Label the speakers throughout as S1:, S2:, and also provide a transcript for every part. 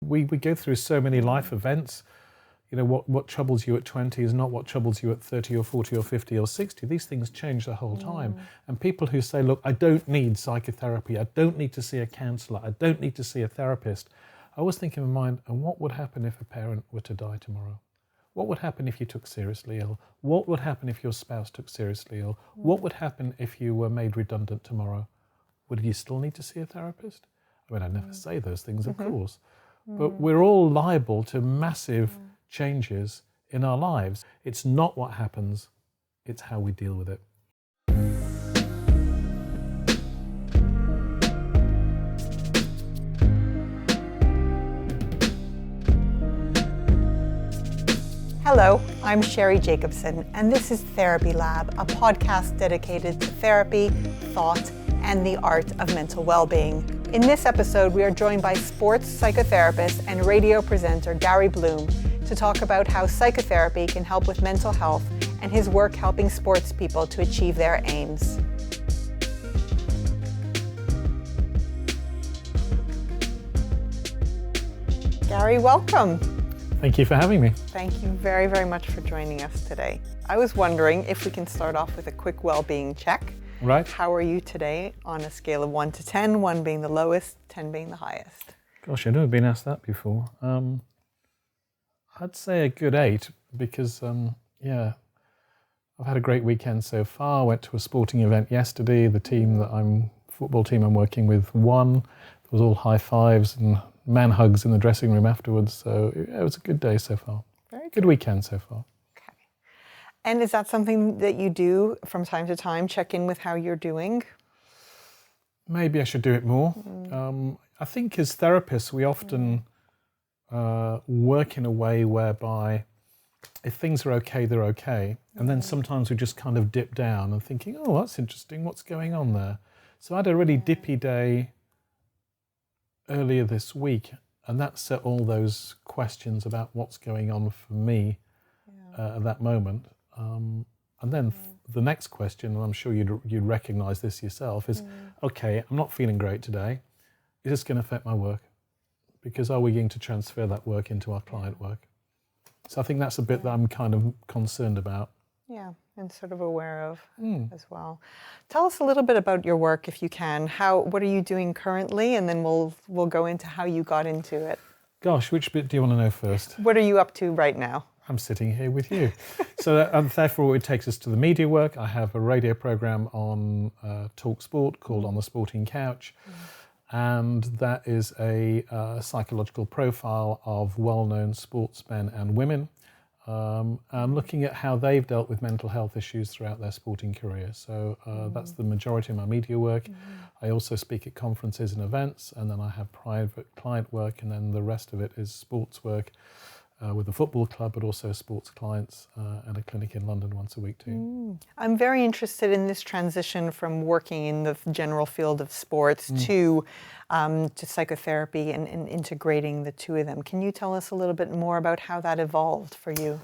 S1: we go through so many life events. You know, what troubles you at 20 is not what troubles you at 30 or 40 or 50 or 60. These things change the whole time. And people who say, look, I don't need psychotherapy, I don't need to see a counsellor, I don't need to see a therapist, I always think in my mind, and what would happen if a parent were to die tomorrow? What would happen if you took seriously ill? What would happen if your spouse took seriously ill? What would happen if you were made redundant tomorrow? Would you still need to see a therapist? I mean, I'd never say those things, of course. But we're all liable to massive changes in our lives. It's not what happens, it's how we deal with it.
S2: Hello, I'm Sheri Jacobson, and this is TherapyLab, a podcast dedicated to therapy, thought, and the art of mental well-being. In this episode, we are joined by sports psychotherapist and radio presenter Gary Bloom to talk about how psychotherapy can help with mental health and his work helping sports people to achieve their aims. Gary, welcome.
S1: Thank you for having me.
S2: Thank you very, very much for joining us today. I was wondering if we can start off with a quick well-being check.
S1: Right.
S2: How are you today on a scale of 1 to 10, 1 being the lowest, 10 being the highest?
S1: Gosh, I've never been asked that before. I'd say a good 8 because, I've had a great weekend so far. I went to a sporting event yesterday. The football team I'm working with won. It was all high fives and man hugs in the dressing room afterwards. So it was a good day so far.
S2: Very
S1: good weekend so far.
S2: Okay. And is that something that you do from time to time, check in with how you're doing?
S1: Maybe I should do it more. I think as therapists, we often work in a way whereby if things are okay, they're okay. And then sometimes we just kind of dip down and thinking, oh, that's interesting, what's going on there? So I had a really dippy day earlier this week, and that set all those questions about what's going on for me at that moment. And then the next question, and I'm sure you'd recognise this yourself, is, okay, I'm not feeling great today. Is this going to affect my work? Because are we going to transfer that work into our client work? So I think that's a bit that I'm kind of concerned about.
S2: Yeah, and sort of aware of as well. Tell us a little bit about your work, if you can. What are you doing currently, and then we'll go into how you got into it.
S1: Gosh, which bit do you want to know first?
S2: What are you up to right now?
S1: I'm sitting here with you. So therefore it takes us to the media work. I have a radio program on Talk Sport called On the Sporting Couch. And that is a psychological profile of well-known sportsmen and women, and looking at how they've dealt with mental health issues throughout their sporting career. So that's the majority of my media work. I also speak at conferences and events, and then I have private client work, and then the rest of it is sports work with a football club, but also sports clients and a clinic in London once a week too.
S2: I'm very interested in this transition from working in the general field of sports to psychotherapy and integrating the two of them. Can you tell us a little bit more about how that evolved for you?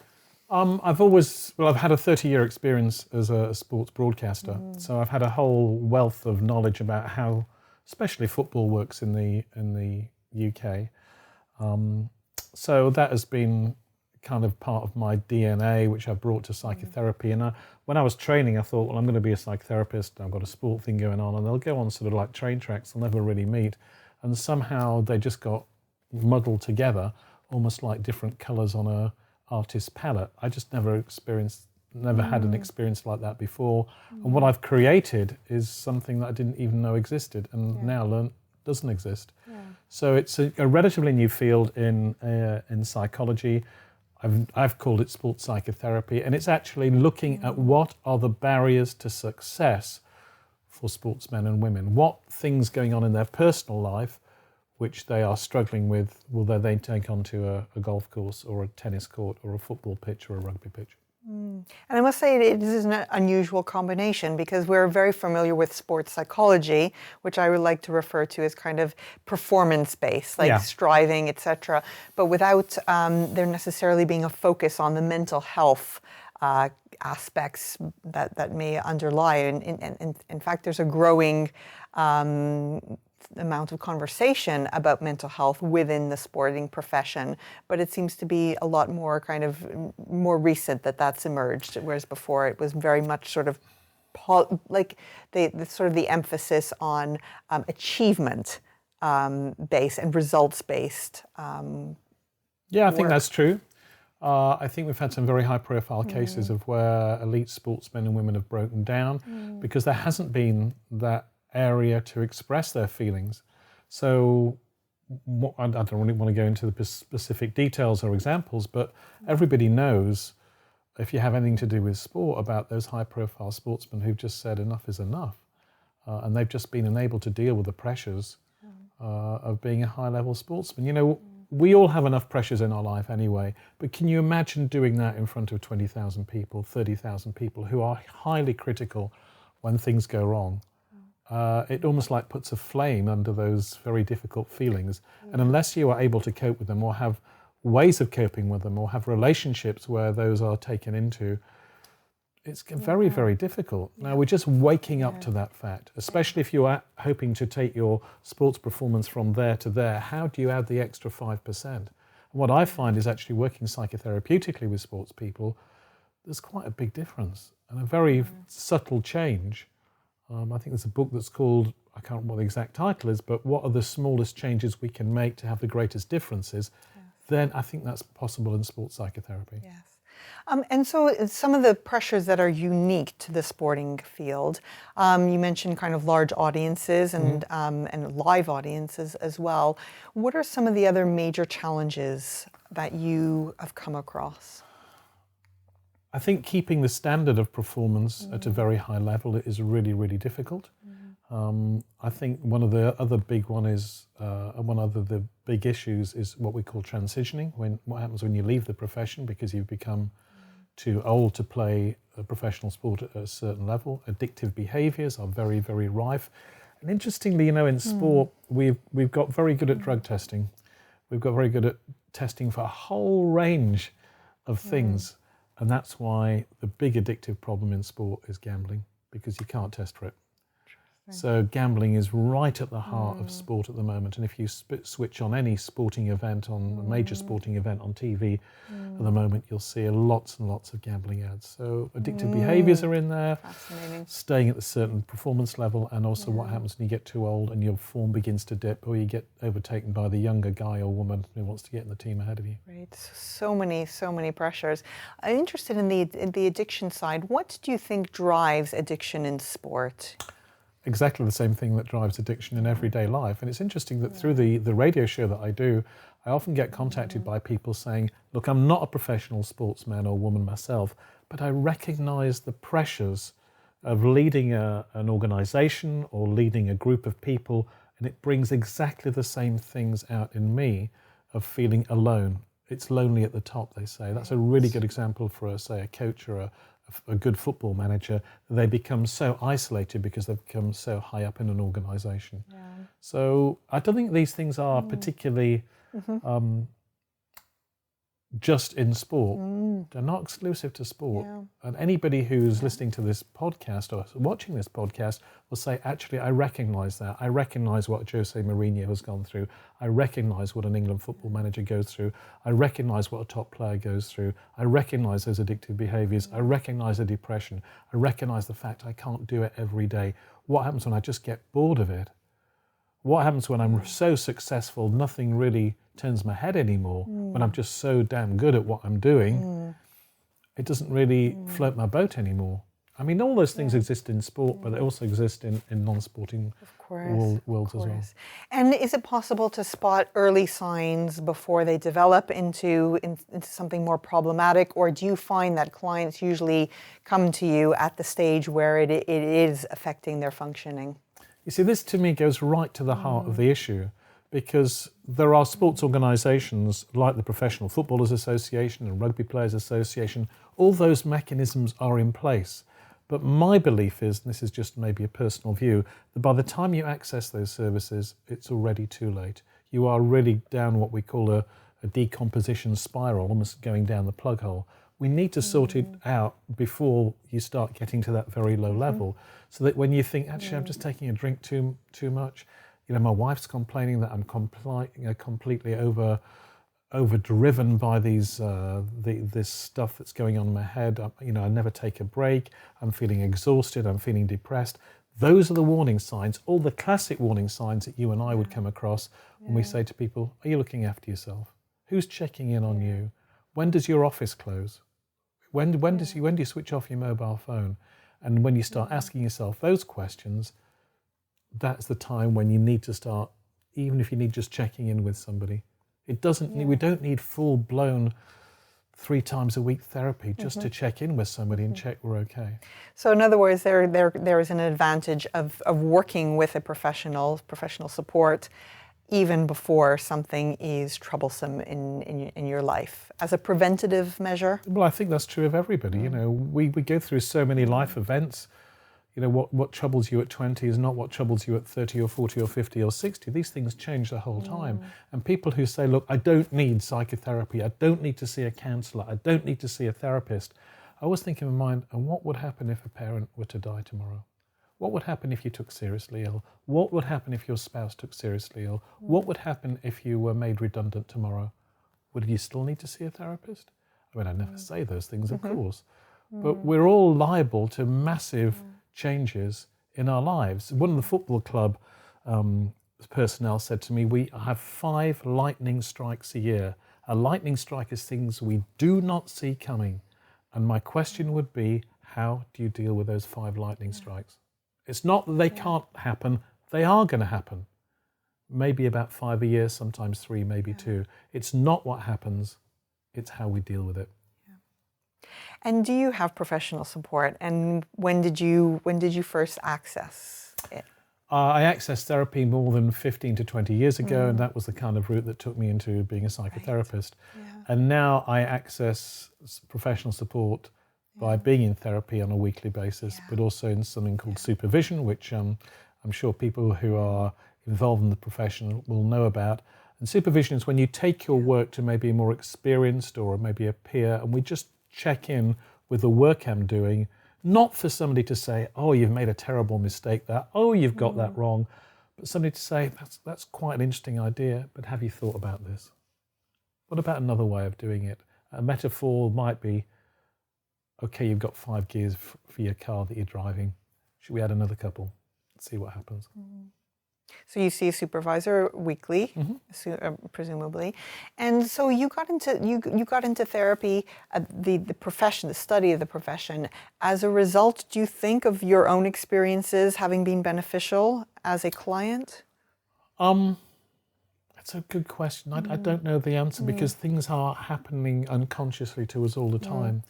S1: I've had a 30-year experience as a sports broadcaster, so I've had a whole wealth of knowledge about how, especially football works in the UK. So that has been kind of part of my DNA, which I've brought to psychotherapy. And when I was training, I thought, well, I'm going to be a psychotherapist. I've got a sport thing going on, and they'll go on sort of like train tracks. They'll never really meet. And somehow they just got muddled together, almost like different colours on a artist's palette. I just never had an experience like that before. And what I've created is something that I didn't even know existed, and now learn doesn't exist. So it's a relatively new field in psychology. I've called it sports psychotherapy, and it's actually looking at what are the barriers to success for sportsmen and women. What things going on in their personal life which they are struggling with will they take onto a golf course or a tennis court or a football pitch or a rugby pitch.
S2: And I must say it is an unusual combination, because we're very familiar with sports psychology, which I would like to refer to as kind of performance-based, like striving, etc., but without there necessarily being a focus on the mental health aspects that may underlie. And in fact, there's a growing amount of conversation about mental health within the sporting profession, but it seems to be a lot more kind of more recent that that's emerged, whereas before it was very much sort of like the sort of the emphasis on achievement based and results based.
S1: Yeah, I think that's true. I think we've had some very high-profile cases of where elite sportsmen and women have broken down because there hasn't been that area to express their feelings. So I don't really want to go into the specific details or examples, but everybody knows, if you have anything to do with sport, about those high-profile sportsmen who've just said enough is enough. And they've just been unable to deal with the pressures of being a high-level sportsman. You know, we all have enough pressures in our life anyway, but can you imagine doing that in front of 20,000 people, 30,000 people who are highly critical when things go wrong? It almost like puts a flame under those very difficult feelings. And unless you are able to cope with them or have ways of coping with them or have relationships where those are taken into, it's very, very difficult. Now, we're just waking up to that fact, especially if you are hoping to take your sports performance from there to there. How do you add the extra 5%? And what I find is actually working psychotherapeutically with sports people, there's quite a big difference and a very subtle change. I think there's a book that's called, I can't remember what the exact title is, but what are the smallest changes we can make to have the greatest differences? Then I think that's possible in sports psychotherapy.
S2: Yes. And so some of the pressures that are unique to the sporting field, you mentioned kind of large audiences and live audiences as well. What are some of the other major challenges that you have come across?
S1: I think keeping the standard of performance at a very high level is really, really difficult. I think one of the other big the big issues is what we call transitioning. What happens when you leave the profession because you've become too old to play a professional sport at a certain level. Addictive behaviours are very, very rife. And interestingly, you know, in sport, we've got very good at drug testing. We've got very good at testing for a whole range of things. And that's why the big addictive problem in sport is gambling, because you can't test for it. So gambling is right at the heart of sport at the moment. And if you switch on any sporting event, on a major sporting event on TV at the moment, you'll see lots and lots of gambling ads. So addictive behaviours are in there, staying at a certain performance level, and also what happens when you get too old and your form begins to dip, or you get overtaken by the younger guy or woman who wants to get in the team ahead of you.
S2: Right, so many pressures. I'm interested in the addiction side. What do you think drives addiction in sport?
S1: Exactly the same thing that drives addiction in everyday life. And it's interesting that through the radio show that I do, I often get contacted by people saying, look, I'm not a professional sportsman or woman myself, but I recognize the pressures of leading an organization or leading a group of people, and it brings exactly the same things out in me of feeling alone. It's lonely at the top, they say. That's a really good example for, say, a coach or a good football manager. They become so isolated because they've become so high up in an organisation. So I don't think these things are particularly just in sport. They're not exclusive to sport. And anybody who's listening to this podcast or watching this podcast will say, actually, I recognise that. I recognise what Jose Mourinho has gone through. I recognise what an England football manager goes through. I recognise what a top player goes through. I recognise those addictive behaviours. I recognise the depression. I recognise the fact I can't do it every day. What happens when I just get bored of it? What happens when I'm so successful, nothing really turns my head anymore, when I'm just so damn good at what I'm doing, it doesn't really float my boat anymore. I mean, all those things exist in sport, but they also exist in non-sporting worlds as well.
S2: And is it possible to spot early signs before they develop into something more problematic, or do you find that clients usually come to you at the stage where it is affecting their functioning?
S1: You see, this to me goes right to the heart of the issue, because there are sports organisations like the Professional Footballers Association and Rugby Players Association. All those mechanisms are in place. But my belief is, and this is just maybe a personal view, that by the time you access those services, it's already too late. You are really down what we call a decomposition spiral, almost going down the plug hole. We need to sort it out before you start getting to that very low level, so that when you think, actually, I'm just taking a drink too much, my wife's complaining that I'm completely overdriven by this stuff that's going on in my head. I never take a break. I'm feeling exhausted. I'm feeling depressed. Those are the warning signs, all the classic warning signs that you and I would come across when we say to people, are you looking after yourself? Who's checking in on you? When does your office close? When do you switch off your mobile phone? And when you start asking yourself those questions, that's the time when you need to start, even if you need just checking in with somebody. We don't need full-blown 3 times a week therapy just to check in with somebody and check we're okay.
S2: So in other words, there is an advantage of working with a professional support even before something is troublesome in your life, as a preventative measure?
S1: Well, I think that's true of everybody. We go through so many life events. What troubles you at 20 is not what troubles you at 30 or 40 or 50 or 60. These things change the whole time. And people who say, look, I don't need psychotherapy, I don't need to see a counsellor, I don't need to see a therapist, I always think in my mind, and what would happen if a parent were to die tomorrow? What would happen if you took seriously ill? What would happen if your spouse took seriously ill? What would happen if you were made redundant tomorrow? Would you still need to see a therapist? I mean, I never say those things, of course. But we're all liable to massive changes in our lives. One of the football club personnel said to me, we have 5 lightning strikes a year. A lightning strike is things we do not see coming. And my question would be, how do you deal with those 5 lightning strikes? It's not that they can't happen, they are going to happen. Maybe about 5 a year, sometimes 3, maybe 2. It's not what happens, it's how we deal with it.
S2: And do you have professional support? And when did you first access it?
S1: I accessed therapy more than 15 to 20 years ago, and that was the kind of route that took me into being a psychotherapist. Right. And now I access professional support by being in therapy on a weekly basis, but also in something called supervision, which I'm sure people who are involved in the profession will know about. And supervision is when you take your work to maybe a more experienced or maybe a peer, and we just check in with the work I'm doing, not for somebody to say, oh, you've made a terrible mistake there, oh, you've got that wrong, but somebody to say, that's quite an interesting idea, but have you thought about this? What about another way of doing it? A metaphor might be, okay, you've got 5 gears for your car that you're driving. Should we add another couple? Let's see what happens.
S2: So you see a supervisor weekly, presumably, and so you got into therapy, the profession, the study of the profession. As a result, do you think of your own experiences having been beneficial as a client?
S1: That's a good question. I don't know the answer because things are happening unconsciously to us all the time.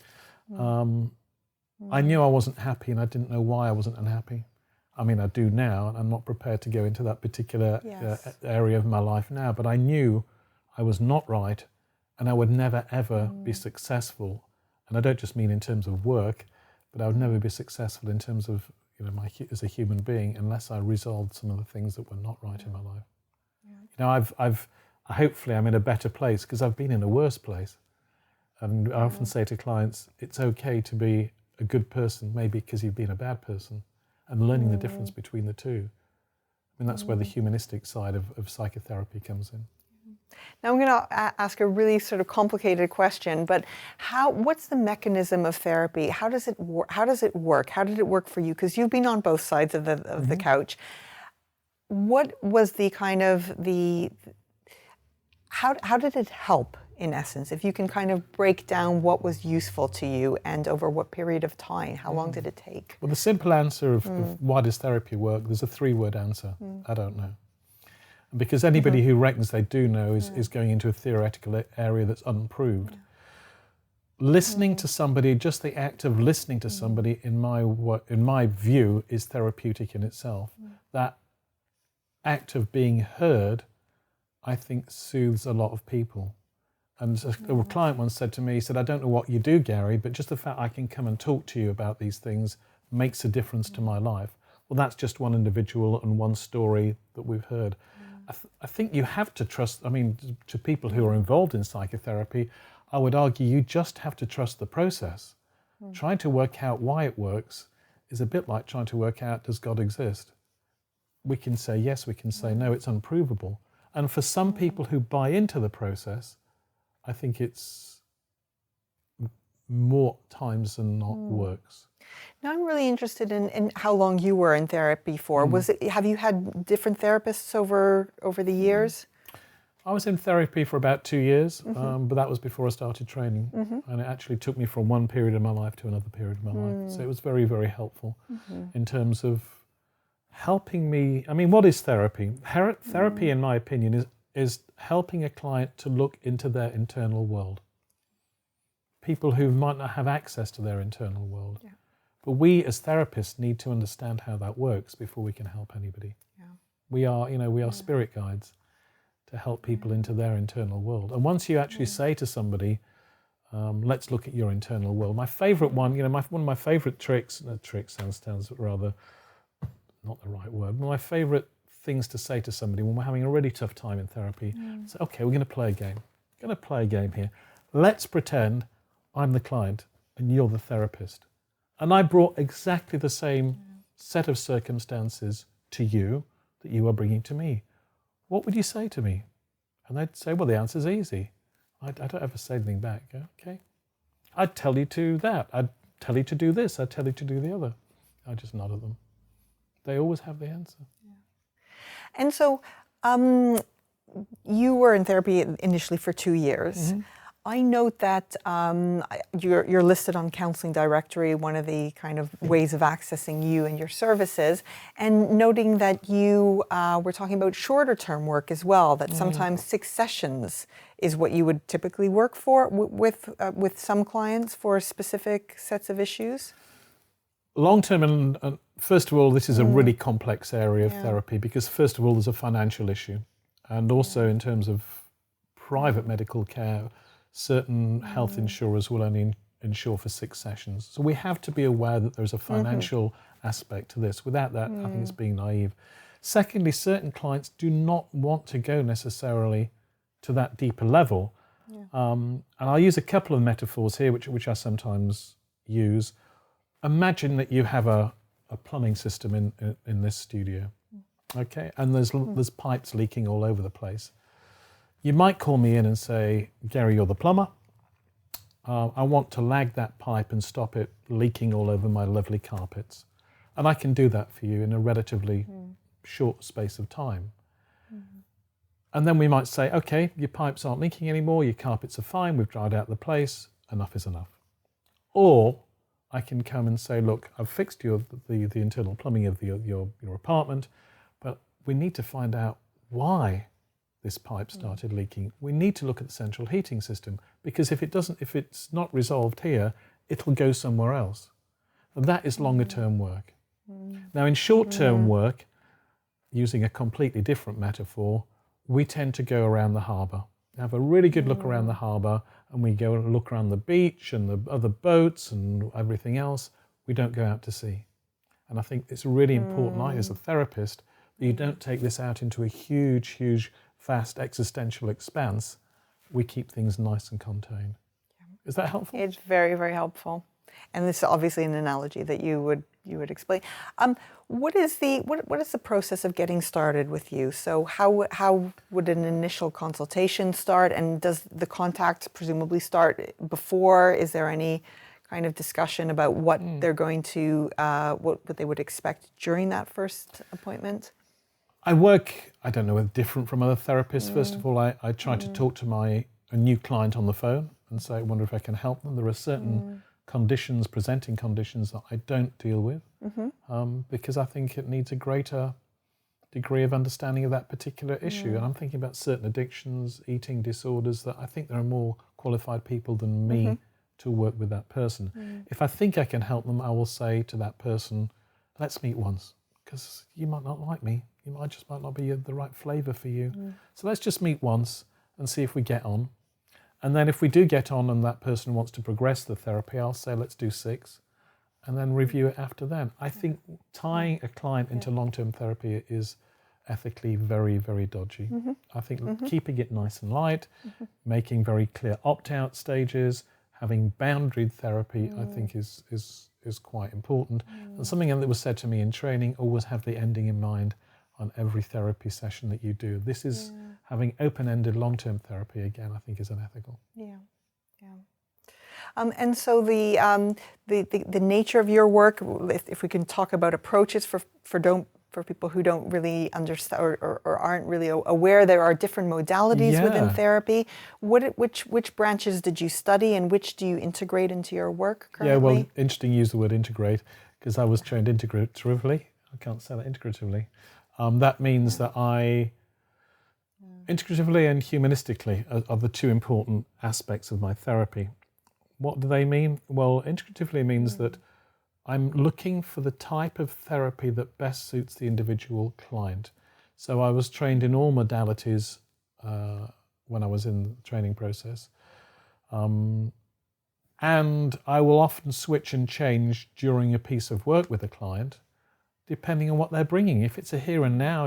S1: I knew I wasn't happy and I didn't know why I wasn't unhappy. I mean, I do now, and I'm not prepared to go into that particular area of my life now, but I knew I was not right and I would never, ever be successful. And I don't just mean in terms of work, but I would never be successful in terms of, as a human being unless I resolved some of the things that were not right in my life. Hopefully I'm in a better place because I've been in a worse place. And I often say to clients, it's okay to be a good person, maybe because you've been a bad person, and learning the difference between the two. I mean, that's where the humanistic side of psychotherapy comes in.
S2: Now I'm going to ask a really sort of complicated question, but what's the mechanism of therapy? How does it work? How did it work for you? Because you've been on both sides of the couch. What was how did it help, in essence? If you can kind of break down what was useful to you and over what period of time, how long did it take?
S1: Well, the simple answer of why does therapy work, there's a 3-word answer. I don't know. Because anybody who reckons they do know is going into a theoretical area that's unproved. Listening to somebody, just the act of listening to somebody, in my view, is therapeutic in itself. That act of being heard, I think, soothes a lot of people. And a client once said to me, he said, I don't know what you do, Gary, but just the fact I can come and talk to you about these things makes a difference to my life. Well, that's just one individual and one story that we've heard. I think you have to trust, to people who are involved in psychotherapy, I would argue you just have to trust the process. Trying to work out why it works is a bit like trying to work out, does God exist? we can say yes, we can say no, it's unprovable. And for some people who buy into the process, I think it's more times than not works.
S2: Now I'm really interested in how long you were in therapy for. Have you had different therapists over the years?
S1: I was in therapy for about 2 years, but that was before I started training. And it actually took me from one period of my life to another period of my life. So it was very, very helpful in terms of helping me. I mean, what is therapy? Therapy, in my opinion, is helping a client to look into their internal world. People who might not have access to their internal world. Yeah. But we as therapists need to understand how that works before we can help anybody. Yeah. We are spirit guides to help people into their internal world. And once you actually say to somebody, let's look at your internal world. My favorite one, one of my favorite tricks sounds rather not the right word, but my favorite things to say to somebody when we're having a really tough time in therapy, say, okay, we're going to play a game. We're going to play a game here. Let's pretend I'm the client and you're the therapist. And I brought exactly the same set of circumstances to you that you are bringing to me. What would you say to me? And they'd say, well, the answer's easy. I don't ever say anything back. Okay. I'd tell you to that. I'd tell you to do this. I'd tell you to do the other. I just nod at them. They always have the answer. Yeah.
S2: And so you were in therapy initially for 2 years. I note that you're listed on Counselling Directory, one of the kind of ways of accessing you and your services, and noting that you were talking about shorter term work as well, that sometimes 6 sessions is what you would typically work for with some clients for specific sets of issues.
S1: Long term, and first of all, this is a really complex area of therapy because first of all, there's a financial issue, and also in terms of private medical care, certain health insurers will only insure for 6 sessions. So we have to be aware that there's a financial aspect to this. Without that, I think it's being naive. Secondly, certain clients do not want to go necessarily to that deeper level. And I'll use a couple of metaphors here, which I sometimes use. Imagine that you have a plumbing system in this studio, okay? And there's pipes leaking all over the place. You might call me in and say, Gary, you're the plumber. I want to lag that pipe and stop it leaking all over my lovely carpets. And I can do that for you in a relatively short space of time. And then we might say, okay, your pipes aren't leaking anymore, your carpets are fine, we've dried out the place, enough is enough. Or I can come and say, look, I've fixed the internal plumbing of your apartment, but we need to find out why this pipe started leaking. We need to look at the central heating system because if it's not resolved here, it'll go somewhere else. And that is longer term work. Now in short term work, using a completely different metaphor, we tend to go around the harbour. Have a really good look around the harbour and we go and look around the beach and the other boats and everything else. We don't go out to sea. And I think it's really important, I as a therapist, that you don't take this out into a huge, vast existential expanse. We keep things nice and contained. Is that helpful?
S2: It's very, very helpful. And this is obviously an analogy that you would explain. What is the process of getting started with you? So how would an initial consultation start? And does the contact presumably start before? Is there any kind of discussion about what they're going to what they would expect during that first appointment?
S1: I work, I don't know, different from other therapists. First of all, I try to talk to a new client on the phone and say, I wonder if I can help them. There are certain presenting conditions that I don't deal with because I think it needs a greater degree of understanding of that particular issue. And I'm thinking about certain addictions, eating disorders, that I think there are more qualified people than me to work with that person. If I think I can help them, I will say to that person, let's meet once, because you might not like me. I just might not be the right flavour for you. So let's just meet once and see if we get on. And then if we do get on and that person wants to progress the therapy, I'll say, let's do 6 and then review it after then. I think tying a client into long-term therapy is ethically very, very dodgy. I think keeping it nice and light, making very clear opt-out stages, having boundaried therapy, I think is quite important. And something that was said to me in training, always have the ending in mind. on every therapy session that you do. This is having open-ended long-term therapy, again, I think is unethical.
S2: Yeah, yeah. And so the nature of your work, if we can talk about approaches for people who don't really understand or aren't really aware, there are different modalities within therapy. Which branches did you study, and which do you integrate into your work currently?
S1: Yeah, well, interesting you use the word integrate, because I was trained integratively. I can't say that, integratively. That means that integratively and humanistically are the two important aspects of my therapy. What do they mean? Well, integratively means that I'm looking for the type of therapy that best suits the individual client. So I was trained in all modalities when I was in the training process. And I will often switch and change during a piece of work with a client, depending on what they're bringing. If it's a here and now,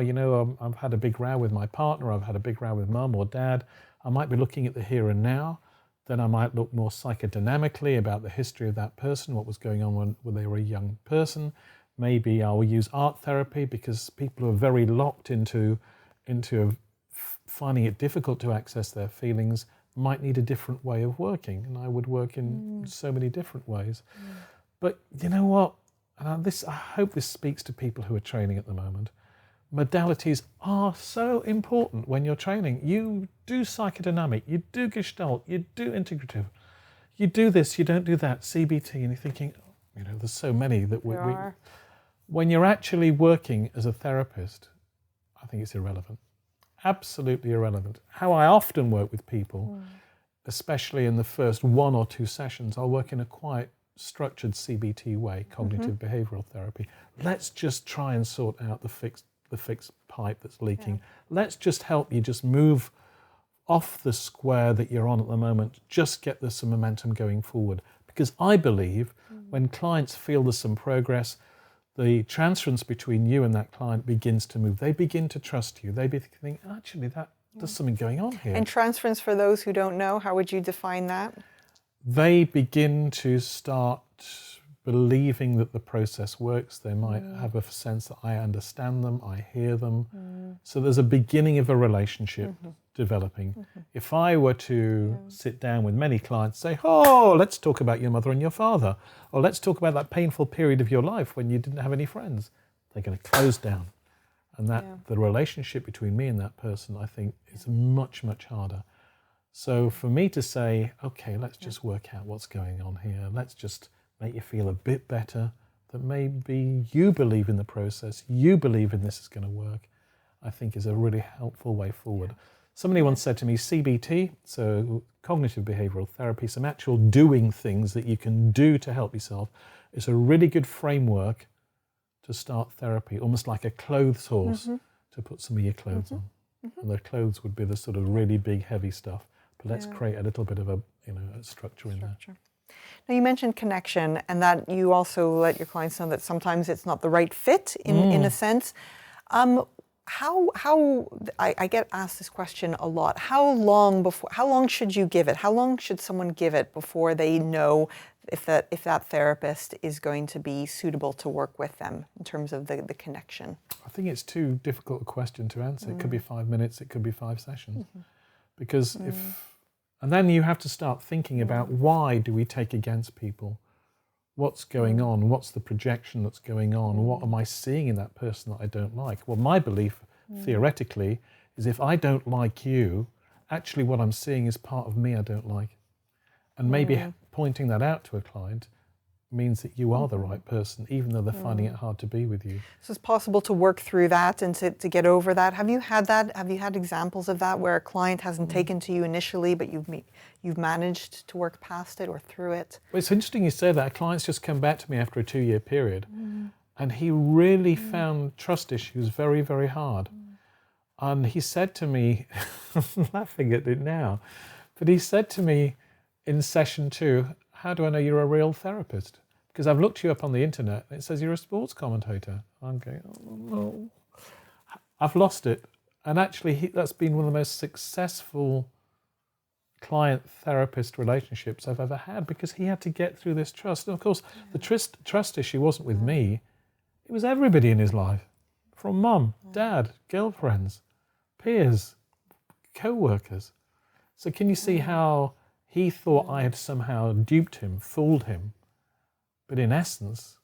S1: I've had a big row with my partner, I've had a big row with mum or dad, I might be looking at the here and now. Then I might look more psychodynamically about the history of that person, what was going on when they were a young person. Maybe I will use art therapy, because people who are very locked into finding it difficult to access their feelings might need a different way of working, and I would work in so many different ways. But you know what? And I hope this speaks to people who are training at the moment. Modalities are so important when you're training. You do psychodynamic, you do gestalt, you do integrative, you do this, you don't do that, CBT, and you're thinking, there's so many that we when you're actually working as a therapist, I think it's irrelevant. Absolutely irrelevant. How I often work with people, especially in the first 1 or 2 sessions, I'll work in a quite structured CBT way, cognitive behavioural therapy. Let's just try and sort out the fixed pipe that's leaking. Let's just help you just move off the square that you're on at the moment, just get there's some momentum going forward. Because I believe when clients feel there's some progress, the transference between you and that client begins to move. They begin to trust you. They think, actually, there's something going on here.
S2: And transference, for those who don't know, how would you define that?
S1: They begin to start believing that the process works. They might have a sense that I understand them, I hear them. So there's a beginning of a relationship developing. If I were to sit down with many clients, say, let's talk about your mother and your father, or let's talk about that painful period of your life when you didn't have any friends, they're going to close down. And the relationship between me and that person, I think, is much, much harder. So for me to say, okay, let's just work out what's going on here. Let's just make you feel a bit better, that maybe you believe in the process, you believe in this is going to work, I think is a really helpful way forward. Somebody once said to me, CBT, so cognitive behavioural therapy, some actual doing things that you can do to help yourself, is a really good framework to start therapy, almost like a clothes horse to put some of your clothes on. And the clothes would be the sort of really big, heavy stuff. But let's create a little bit of a structure in there.
S2: Now, you mentioned connection, and that you also let your clients know that sometimes it's not the right fit in a sense. I get asked this question a lot. How long should you give it? How long should someone give it before they know if that therapist is going to be suitable to work with them in terms of the connection?
S1: I think it's too difficult a question to answer. It could be 5 minutes, it could be 5 sessions. Because and then you have to start thinking about, why do we take against people? What's going on? What's the projection that's going on? What am I seeing in that person that I don't like? Well, my belief, theoretically, is if I don't like you, actually what I'm seeing is part of me I don't like. And maybe pointing that out to a client means that you are the right person, even though they're finding it hard to be with you.
S2: So it's possible to work through that and to get over that. Have you had that? Have you had examples of that where a client hasn't taken to you initially, but you've managed to work past it or through it?
S1: Well, it's interesting you say that. Clients just come back to me after a 2-year period, and he really found trust issues very, very hard. And he said to me, I'm laughing at it now, but he said to me in session 2, how do I know you're a real therapist? Because I've looked you up on the internet and it says you're a sports commentator. I'm going, oh no. I've lost it. And actually that's been one of the most successful client-therapist relationships I've ever had, because he had to get through this trust. And of course, the trust issue wasn't with me. It was everybody in his life. from mum, dad, girlfriends, peers, co-workers. So can you see how he thought I had somehow duped him, fooled him? But in essence,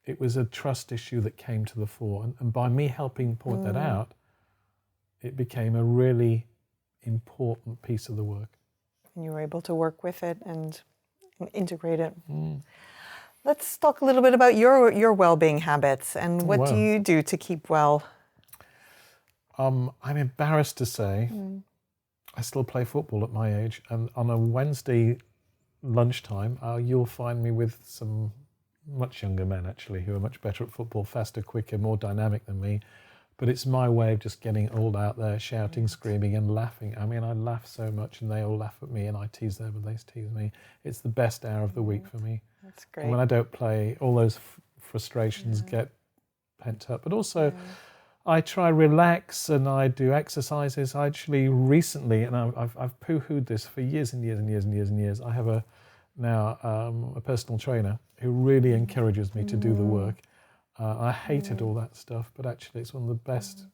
S1: it was a trust issue that came to the fore. And by me helping point that out, it became a really important piece of the work.
S2: And you were able to work with it and integrate it. Let's talk a little bit about your well-being habits and what do you do to keep well?
S1: I'm embarrassed to say I still play football at my age, and on a Wednesday lunchtime you'll find me with some much younger men actually who are much better at football, faster, quicker, more dynamic than me. But it's my way of just getting all out there, shouting, screaming and laughing. I mean, I laugh so much and they all laugh at me and I tease them and they tease me. It's the best hour of the week for me.
S2: That's great.
S1: And when I don't play, all those frustrations get pent up. But also, I try relax and I do exercises. I actually recently, and I've poo-hooed this for years and years and years and years and years. I have a personal trainer who really encourages me to do the work. I hated all that stuff, but actually it's one of the best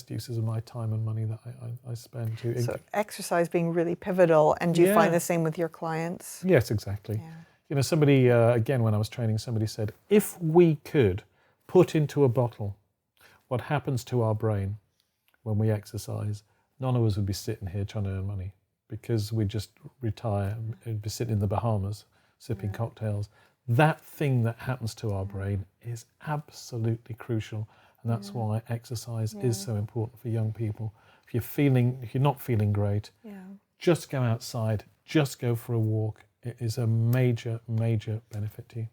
S1: uses of my time and money that I spend.
S2: So exercise being really pivotal, and do you find the same with your clients?
S1: Yes, exactly. Yeah. You know, somebody, again, when I was training, somebody said, if we could put into a bottle what happens to our brain when we exercise, none of us would be sitting here trying to earn money, because we'd just retire and be sitting in the Bahamas sipping cocktails. That thing that happens to our brain is absolutely crucial, and that's why exercise is so important for young people. If you're not feeling great, just go outside, just go for a walk. It is a major, major benefit to you.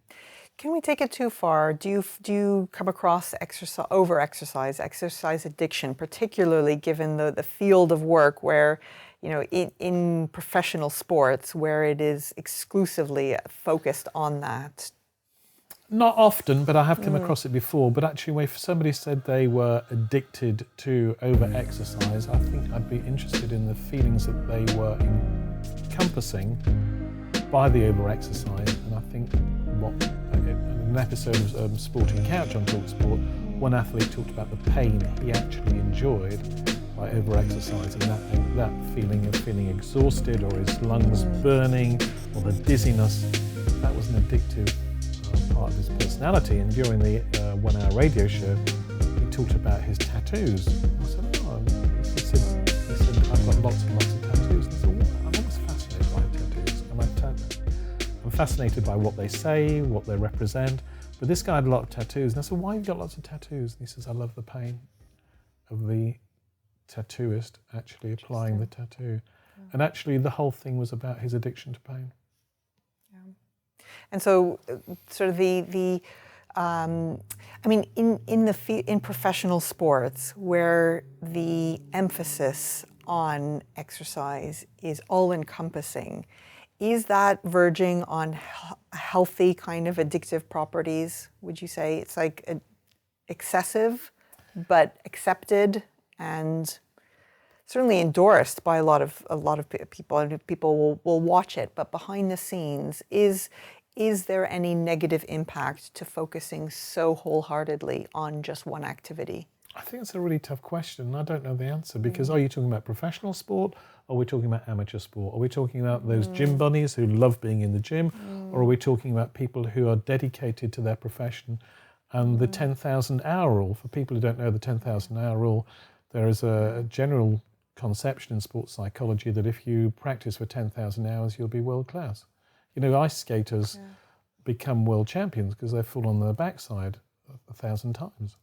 S2: Can we take it too far? Do you come across exercise addiction, particularly given the field of work where, you know, in professional sports, where it is exclusively focused on that?
S1: Not often, but I have come across it before. But actually, if somebody said they were addicted to over-exercise, I think I'd be interested in the feelings that they were encompassing by the over-exercise. And I think in an episode of Sporting Couch on TalkSport, one athlete talked about the pain he actually enjoyed by over-exercising, that feeling of feeling exhausted or his lungs burning or the dizziness. That was an addictive part of his personality. And during the 1 hour radio show, he talked about his tattoos. I said, he said, I've got lots and lots of tattoos. And I said, I'm always fascinated by tattoos. I'm fascinated by what they say, what they represent. But this guy had a lot of tattoos. And I said, why have you got lots of tattoos? And he says, I love the pain of the tattooist actually applying the tattoo. And actually the whole thing was about his addiction to pain.
S2: And so sort of in professional sports where the emphasis on exercise is all encompassing, is that verging on healthy kind of addictive properties? Would you say it's like excessive but accepted and certainly endorsed by a lot of people, and people will watch it, but behind the scenes, is there any negative impact to focusing so wholeheartedly on just one activity?
S1: I think it's a really tough question. I don't know the answer, because are you talking about professional sport, or are we talking about amateur sport? Are we talking about those gym bunnies who love being in the gym, or are we talking about people who are dedicated to their profession? And the 10,000 hour rule, for people who don't know the 10,000 hour rule, there is a general conception in sports psychology that if you practice for 10,000 hours, you'll be world class. You know, ice skaters become world champions because they fall on their backside 1,000 times.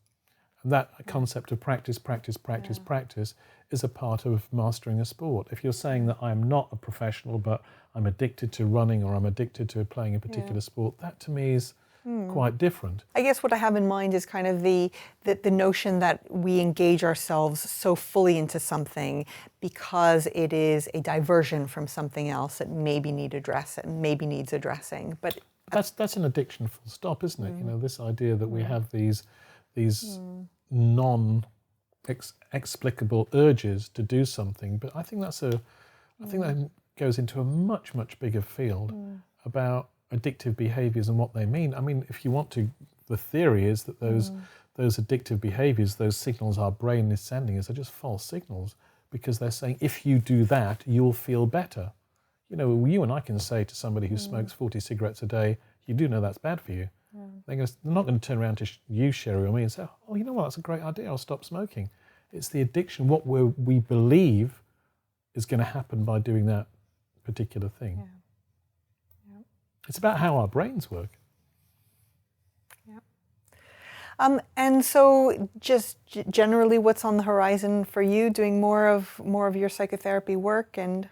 S1: And that concept of practice is a part of mastering a sport. If you're saying that I'm not a professional, but I'm addicted to running or I'm addicted to playing a particular sport, that to me is quite different.
S2: I guess what I have in mind is kind of the notion that we engage ourselves so fully into something because it is a diversion from something else that maybe needs addressing. But
S1: that's an addiction, full stop, isn't it? You know, this idea that we have these non-explicable urges to do something. But I think that goes into a much, much bigger field about addictive behaviours and what they mean. I mean, if you want to, the theory is that those those addictive behaviours, those signals our brain is sending us are just false signals, because they're saying, if you do that, you'll feel better. You know, you and I can say to somebody who smokes 40 cigarettes a day, you do know that's bad for you. They're not going to turn around to you, Sheri, or me and say, oh, you know what, that's a great idea, I'll stop smoking. It's the addiction, what we believe is going to happen by doing that particular thing.
S2: Yeah. Yeah.
S1: It's about how our brains work.
S2: And so just generally, what's on the horizon for you, doing more of your psychotherapy work? And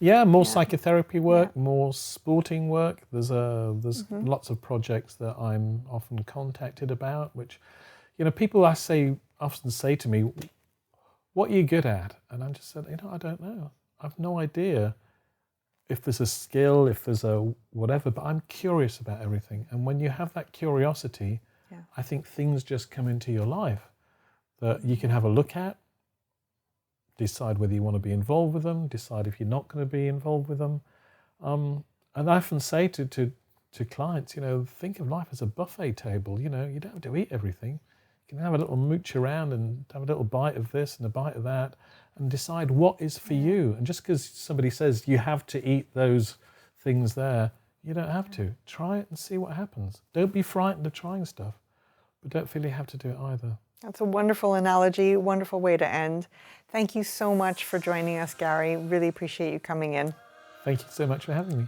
S1: more psychotherapy work, more sporting work. There's lots of projects that I'm often contacted about, which, you know, people often say to me, what are you good at? And I just said, you know, I don't know. I've no idea if there's a skill, if there's a whatever, but I'm curious about everything. And when you have that curiosity, I think things just come into your life that you can have a look at, decide whether you want to be involved with them, decide if you're not going to be involved with them. And I often say to clients, you know, think of life as a buffet table. You know, you don't have to eat everything. You can have a little mooch around and have a little bite of this and a bite of that and decide what is for you. And just because somebody says you have to eat those things there, you don't have to. Try it and see what happens. Don't be frightened of trying stuff, but don't feel you have to do it either.
S2: That's a wonderful analogy, wonderful way to end. Thank you so much for joining us, Gary. Really appreciate you coming in.
S1: Thank you so much for having me.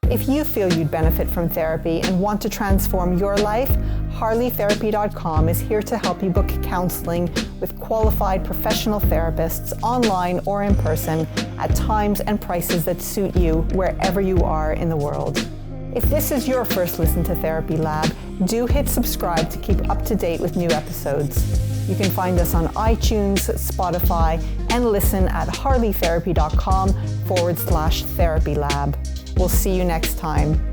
S2: If you feel you'd benefit from therapy and want to transform your life, harleytherapy.com is here to help you book counselling with qualified professional therapists online or in person at times and prices that suit you wherever you are in the world. If this is your first listen to TherapyLab, do hit subscribe to keep up to date with new episodes. You can find us on iTunes, Spotify, and listen at harleytherapy.com/TherapyLab. We'll see you next time.